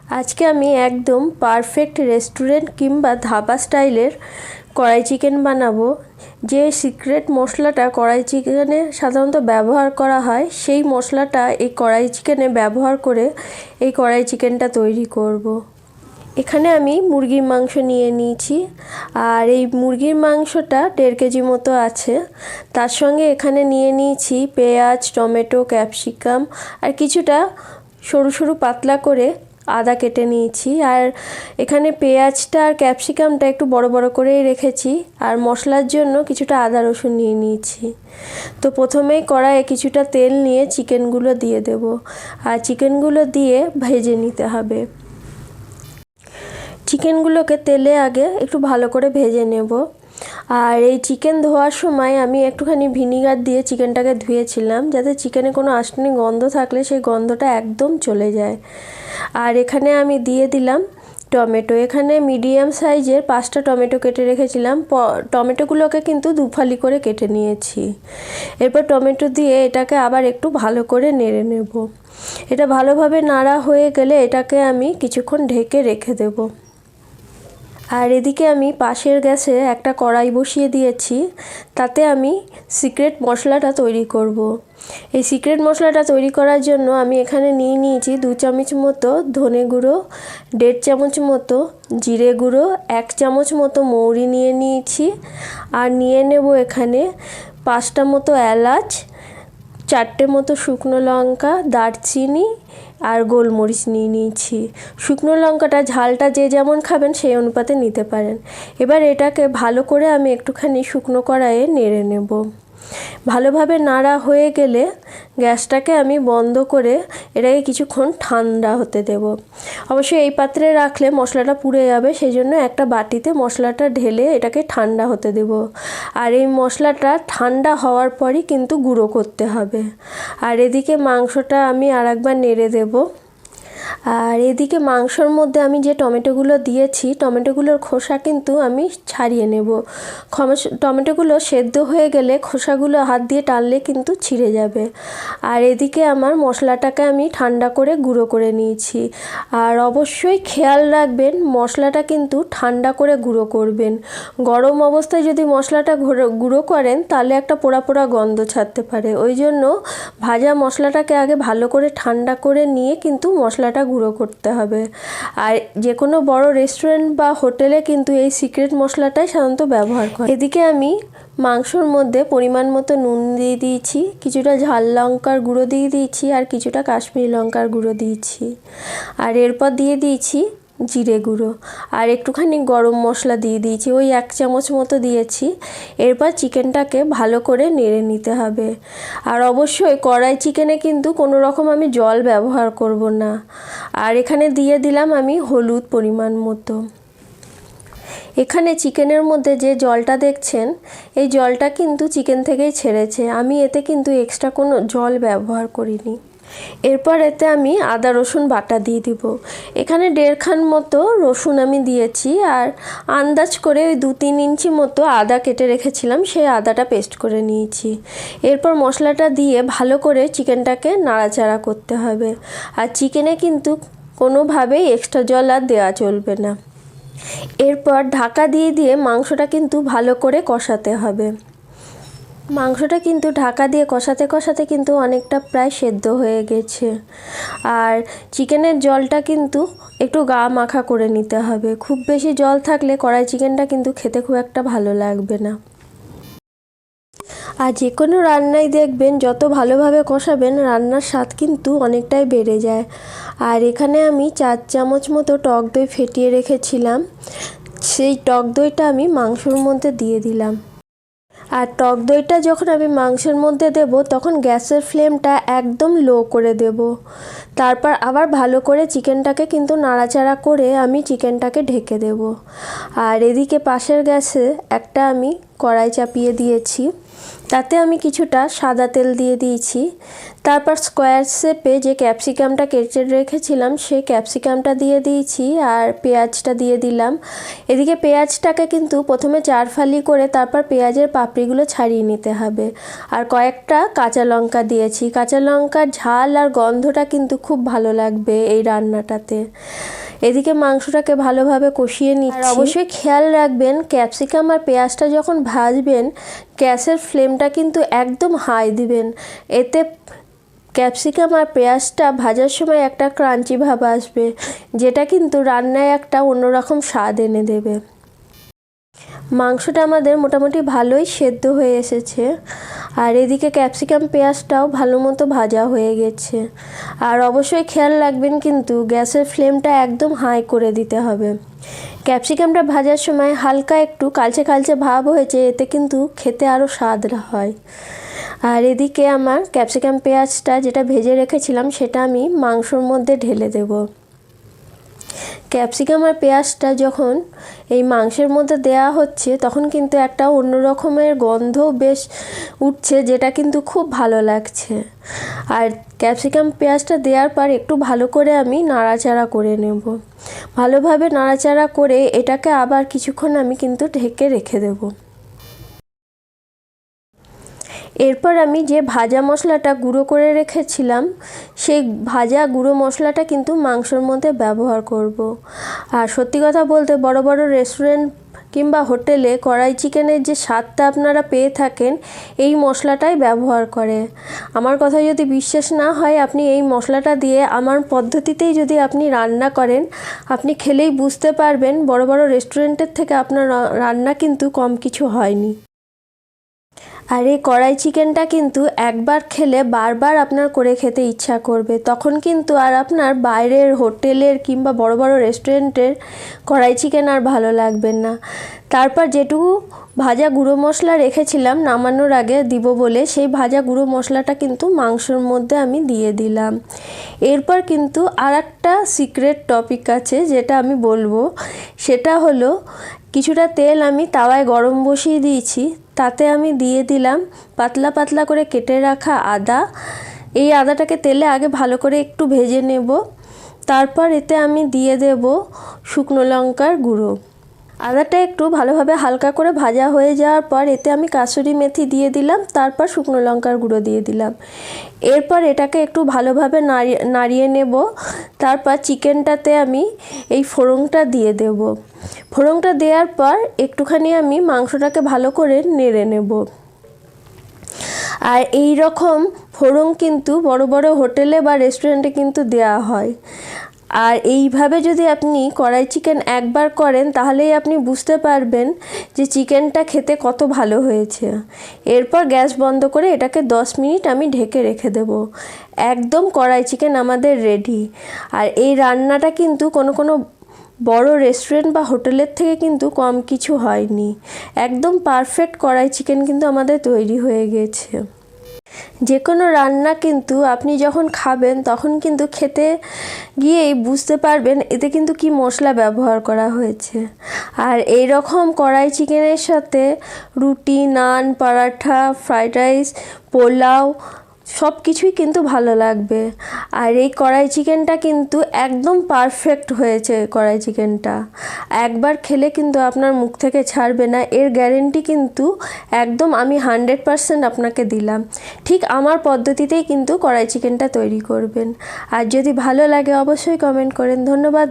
আজকে আমি একদম পারফেক্ট রেস্টুরেন্ট কিংবা ধাবা স্টাইলের কড়াই চিকেন বানাবো। যে সিক্রেট মশলাটা কড়াই চিকেনে সাধারণত ব্যবহার করা হয়, সেই মশলাটা এই কড়াই চিকেনে ব্যবহার করে এই কড়াই চিকেনটা তৈরি করব। এখানে আমি মুরগির মাংস নিয়ে নিয়েছি, আর এই মুরগির মাংসটা 1.5 কেজি মতো আছে। তার সঙ্গে এখানে নিয়ে নিয়েছি পেঁয়াজ, টমেটো, ক্যাপসিকাম আর কিছুটা সরু সরু পাতলা করে আদা কেটে নিয়েছি। আর এখানে পেঁয়াজটা আর ক্যাপসিকামটা একটু বড় বড় করেই রেখেছি, আর মশলার জন্য কিছুটা আদা রসুন নিয়ে নিয়েছি। তো প্রথমেই কড়াইয়ে কিছুটা তেল নিয়ে চিকেনগুলো দিয়ে দেব, আর চিকেনগুলো দিয়ে ভেজে নিতে হবে। চিকেনগুলোকে তেলে আগে একটু ভালো করে ভেজে নেব। আর এই চিকেন ধোয়ার সময় আমি একটুখানি ভিনিগার দিয়ে চিকেনটাকে ধুয়েছিলাম, যাতে চিকেনে কোনো আঁশনি গন্ধ থাকলে সেই গন্ধটা একদম চলে যায়। আর এখানে আমি দিয়ে দিলাম টমেটো। এখানে মিডিয়াম সাইজের 5টা টমেটো কেটে রেখেছিলাম। টমেটোগুলোকে কিন্তু দুফালি করে কেটে নিয়েছি। এরপর টমেটো দিয়ে এটাকে আবার একটু ভালো করে নেড়ে নেব। এটা ভালোভাবে নাড়া হয়ে গেলে এটাকে আমি কিছুক্ষণ ঢেকে রেখে দেব। আর এদিকে আমি পাশের গ্যাসে একটা কড়াই বসিয়ে দিয়েছি, তাতে আমি সিক্রেট মশলাটা তৈরি করব। এই সিক্রেট মশলাটা তৈরি করার জন্য আমি এখানে নিয়ে নিয়েছি 2 চামচ মতো ধনে গুঁড়ো, 1.5 চামচ মতো জিরে গুঁড়ো, 1 চামচ মতো মৌরি নিয়ে নিয়েছি। আর নিয়ে নেব এখানে 5টা মতো এলাচ, 4টে মতো শুকনো লঙ্কা, দারচিনি আর গোলমরিচ নিয়ে নিয়েছি। শুকনো লঙ্কাটা ঝালটা যে যেমন খাবেন সেই অনুপাতে নিতে পারেন। এবার এটাকে ভালো করে আমি একটুখানি শুকনো কড়াইয়ে নেড়ে নেব। ভালোভাবে নাড়া হয়ে গেলে গ্যাসটাকে আমি বন্ধ করে এটাকে কিছুক্ষণ ঠান্ডা হতে দেব। অবশ্যই এই পাত্রে রাখলে মশলাটা পুড়ে যাবে, সেই জন্য একটা বাটিতে মশলাটা ঢেলে এটাকে ঠান্ডা হতে দেব। আর এই মশলাটা ঠান্ডা হওয়ার পরই কিন্তু গুঁড়ো করতে হবে। আর এদিকে মাংসটা আমি আরেকবার নেড়ে দেব। আর এদিকে মাংসর মধ্যে আমি যে টমেটোগুলো দিয়েছি, টমেটোগুলোর খোসা কিন্তু আমি ছাড়িয়ে নেব। টমেটোগুলো সেদ্ধ হয়ে গেলে খোসাগুলো হাত দিয়ে টানলে কিন্তু ছিঁড়ে যাবে। আর এদিকে আমার মশলাটাকে আমি ঠান্ডা করে গুঁড়ো করে নিয়েছি। আর অবশ্যই খেয়াল রাখবেন মশলাটা কিন্তু ঠান্ডা করে গুঁড়ো করবেন। গরম অবস্থায় যদি মশলাটা গুঁড়ো করেন তাহলে একটা পোড়া পোড়া গন্ধ ছাড়তে পারে। ওই জন্য ভাজা মশলাটাকে আগে ভালো করে ঠান্ডা করে নিয়ে কিন্তু মশলাটা গুঁড়ো করতে হবে। আর যে কোনো বড় রেস্টুরেন্ট বা হোটেলে কিন্তু এই সিক্রেট মশলাটাই সাধারণত ব্যবহার করে। এদিকে আমি মাংসর মধ্যে পরিমাণ মতো নুন দিয়ে দিয়েছি, কিছুটা ঝাল লঙ্কার গুঁড়ো দিয়ে দিয়েছি, আর কিছুটা কাশ্মীরি লঙ্কার গুঁড়ো দিয়েছি। আর এরপর দিয়ে দিয়েছি জিরে গুঁড়ো, আর একটুখানি গরম মশলা দিয়ে দিয়েছি, ওই 1 চামচ মতো দিয়েছি। এরপর চিকেনটাকে ভালো করে নেড়ে নিতে হবে। আর অবশ্যই কড়াই চিকেনে কিন্তু কোনো রকম আমি জল ব্যবহার করব না। আর এখানে দিয়ে দিলাম আমি হলুদ পরিমাণ মতো। এখানে চিকেনের মধ্যে যে জলটা দেখছেন, এই জলটা কিন্তু চিকেন থেকেই ছেড়েছে। আমি এতে কিন্তু এক্সট্রা কোনো জল ব্যবহার করিনি। এরপর এতে আমি আদা রসুন বাটা দিয়ে দিব। এখানে 1.5 খান মতো রসুন আমি দিয়েছি, আর আন্দাজ করে ওই 2-3 ইঞ্চি মতো আদা কেটে রেখেছিলাম, সেই আদাটা পেস্ট করে নিয়েছি। এরপর মশলাটা দিয়ে ভালো করে চিকেনটাকে নাড়াচাড়া করতে হবে। আর চিকেনে কিন্তু কোনোভাবেই এক্সট্রা জল আর দেওয়া চলবে না। এরপর ঢাকা দিয়ে দিয়ে মাংসটা কিন্তু ভালো করে কষাতে হবে। মাংসটা কিন্তু ঢাকা দিয়ে কষাতে কষাতে কিন্তু অনেকটা প্রায় সেদ্ধ হয়ে গেছে। আর চিকেনের জলটা কিন্তু একটু গা মাখা করে নিতে হবে। খুব বেশি জল থাকলে কড়াই চিকেনটা কিন্তু খেতে খুব একটা ভালো লাগবে না। আর যে কোনো রান্নাই দেখবেন যত ভালোভাবে কষাবেন রান্নার স্বাদ কিন্তু অনেকটাই বেড়ে যায়। আর এখানে আমি 4 চামচ মতো টক দই ফেটিয়ে রেখেছিলাম, সেই টক দইটা আমি মাংসর মধ্যে দিয়ে দিলাম। আর টক দইটা যখন আমি মাংসের মধ্যে দেব তখন গ্যাসের ফ্লেমটা একদম লো করে দেব। তারপর আবার ভালো করে চিকেনটাকে কিন্তু নাড়াচাড়া করে আমি চিকেনটাকে ঢেকে দেব। আর এদিকে পাশের গ্যাসে একটা আমি কড়াই চাপিয়ে দিয়েছি। তাতে আমি কিছুটা সাদা তেল দিয়ে দিয়েছি। তারপর স্কোয়ার শেপে যে ক্যাপসিকামটা কেটে রেখেছিলাম সেই ক্যাপসিকামটা দিয়ে দিয়েছি আর পেঁয়াজটা দিয়ে দিলাম। এদিকে পেঁয়াজটাকে কিন্তু প্রথমে 4 ফালি করে তারপর পেঁয়াজের পাপড়িগুলো ছাড়িয়ে নিতে হবে। আর কয়েকটা কাঁচা লঙ্কা দিয়েছি। কাঁচা লঙ্কার ঝাল আর গন্ধটা কিন্তু খুব ভালো লাগবে এই রান্নাটাতে। এদিকে মাংসটাকে ভালোভাবে কষিয়ে নিচ্ছি। আর অবশ্যই খেয়াল রাখবেন ক্যাপসিকাম আর পেঁয়াজটা যখন ভাজবেন গ্যাসের ফ্লেমটা কিন্তু একদম হাই দিবেন। এতে ক্যাপসিকাম আর পেঁয়াজটা ভাজার সময় একটা ক্রাঞ্চি ভাব আসবে, যেটা কিন্তু রান্নায় একটা অন্যরকম স্বাদ এনে দেবে। মাংসটা আমাদের মোটামুটি ভালোই সেদ্ধ হয়ে এসেছে। আর এদিকে ক্যাপসিকাম পেঁয়াজটাও ভালো মতো ভাজা হয়ে গেছে। আর অবশ্যই খেয়াল রাখবেন কিন্তু গ্যাসের ফ্লেমটা একদম হাই করে দিতে হবে। ক্যাপসিকামটা ভাজার সময় হালকা একটু কালচে কালচে ভাব হয়েছে, এতে কিন্তু খেতে আরও স্বাদ হয়। আর এদিকে আমার ক্যাপসিকাম পেঁয়াজটা যেটা ভেজে রেখেছিলাম সেটা আমি মাংসর মধ্যে ঢেলে দেব। ক্যাপসিকাম আর পেঁয়াজটা যখন এই মাংসের মধ্যে দেয়া হচ্ছে তখন কিন্তু একটা অন্য রকমের গন্ধ বেশ উঠছে, যেটা কিন্তু খুব ভালো লাগছে। আর ক্যাপসিকাম পেঁয়াজটা দেওয়ার পর একটু ভালো করে আমি নাড়াচাড়া করে নেব। ভালোভাবে নাড়াচাড়া করে এটাকে আবার কিছুক্ষণ আমি কিন্তু ঢেকে রেখে দেব। এরপর আমি যে ভাজা মশলাটা গুঁড়ো করে রেখেছিলাম সেই ভাজা গুঁড়ো মশলাটা কিন্তু মাংসর মধ্যে ব্যবহার করব। আর সত্যি কথা বলতে বড় বড় রেস্টুরেন্ট কিংবা হোটেলে কড়াই চিকেনের যে স্বাদটা আপনারা পেয়ে থাকেন এই মশলাটাই ব্যবহার করে। আমার কথা যদি বিশ্বাস না হয় আপনি এই মশলাটা দিয়ে আমার পদ্ধতিতেই যদি আপনি রান্না করেন আপনি খেলেই বুঝতে পারবেন বড় বড় রেস্টুরেন্টের থেকে আপনার রান্না কিন্তু কম কিছু হয়নি। আর এই কড়াই চিকেনটা কিন্তু একবার খেলে বারবার আপনার করে খেতে ইচ্ছা করবে, তখন কিন্তু আর আপনার বাইরের হোটেলের কিংবা বড় বড় রেস্টুরেন্টের কড়াই চিকেন আর ভালো লাগবে না। তারপর যেটুকু ভাজা গুঁড়ো মশলা রেখেছিলাম নামানোর আগে দিব বলে সেই ভাজা গুঁড়ো মশলাটা কিন্তু মাংসের মধ্যে আমি দিয়ে দিলাম। এরপর কিন্তু আর একটা সিক্রেট টপিক আছে যেটা আমি বলবো, সেটা হলো কিছুটা তেল আমি তাওয়ায় গরম বসিয়ে দিয়েছি, তাতে আমি দিয়ে দিলাম পাতলা পাতলা করে কেটে রাখা আদা। এই আদাটাকে তেলে আগে ভালো করে একটু ভেজে নেব। তারপর এতে আমি দিয়ে দেব শুকনো লঙ্কার গুঁড়ো। আদাটা একটু ভালোভাবে হালকা করে ভাজা হয়ে যাওয়ার পর এতে আমি কাসুরি মেথি দিয়ে দিলাম, তারপর শুকনো লঙ্কার গুঁড়ো দিয়ে দিলাম। এরপর এটাকে একটু ভালোভাবে নাড়িয়ে নেব। তারপর চিকেনটাতে আমি এই ফোড়নটা দিয়ে দেব। ফোড়নটা দেওয়ার পর একটুখানি আমি মাংসটাকে ভালো করে নেড়ে নেব। আর এই রকম ফোড়ন কিন্তু বড় বড় হোটেলে বা রেস্টুরেন্টে কিন্তু দেওয়া হয়। আর এইভাবে যদি আপনি কড়াই চিকেন একবার করেন তাহলেই আপনি বুঝতে পারবেন যে চিকেনটা খেতে কত ভালো হয়েছে। এরপর গ্যাস বন্ধ করে এটাকে 10 মিনিট আমি ঢেকে রেখে দেব। একদম কড়াই চিকেন আমাদের রেডি। আর এই রান্নাটা কিন্তু কোনো বড় রেস্টুরেন্ট বা হোটেলের থেকে কিন্তু কম কিছু হয়নি। একদম পারফেক্ট কড়াই চিকেন কিন্তু আমাদের তৈরি হয়ে গেছে। যে কোনো রান্না কিন্তু আপনি যখন খাবেন তখন কিন্তু খেতে গিয়েই বুঝতে পারবেন এতে কিন্তু কি মশলা ব্যবহার করা হয়েছে। আর এই রকম কড়াই চিকেনের সাথে রুটি, নান, পরাঠা, ফ্রাইড রাইস, পোলাও সব কিছুই কিন্তু ভালো লাগবে। আর এই কড়াই চিকেনটা কিন্তু একদম পারফেক্ট হয়েছে। কড়াই চিকেনটা একবার খেলে কিন্তু আপনার মুখ থেকে ছাড়বে না, এর গ্যারেন্টি কিন্তু একদম আমি 100% আপনাকে দিলাম। ঠিক আমার পদ্ধতিতেই কিন্তু কড়াই চিকেনটা তৈরি করবেন। আর যদি ভালো লাগে অবশ্যই কমেন্ট করেন। ধন্যবাদ।